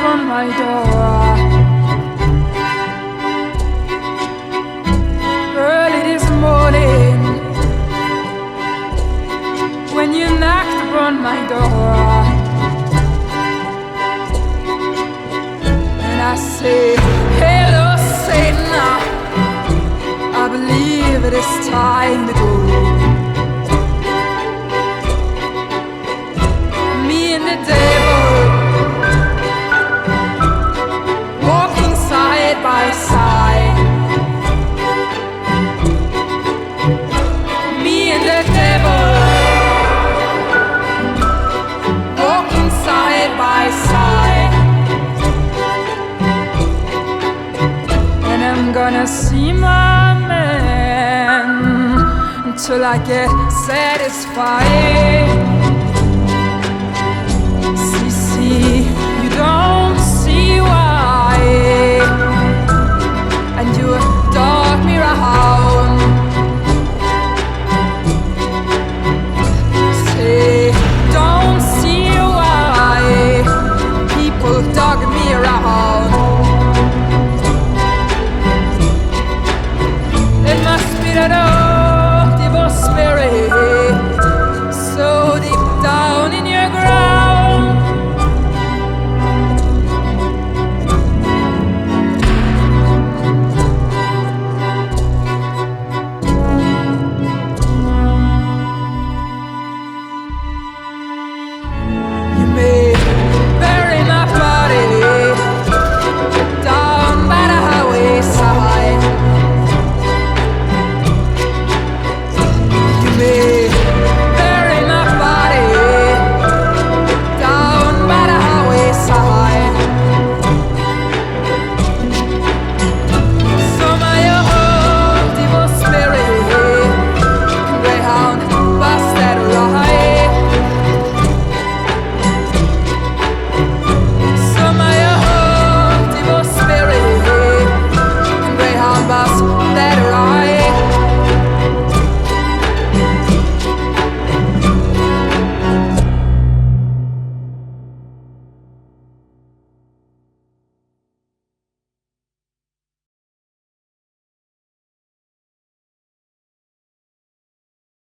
upon my door. Early this morning, when you knocked upon my door, and I say, hello, Satan, I believe it is time to go. Me and the devil walking side by side. Me and the devil walking side by side. And I'm gonna see my man until I get satisfied. See, you don't see why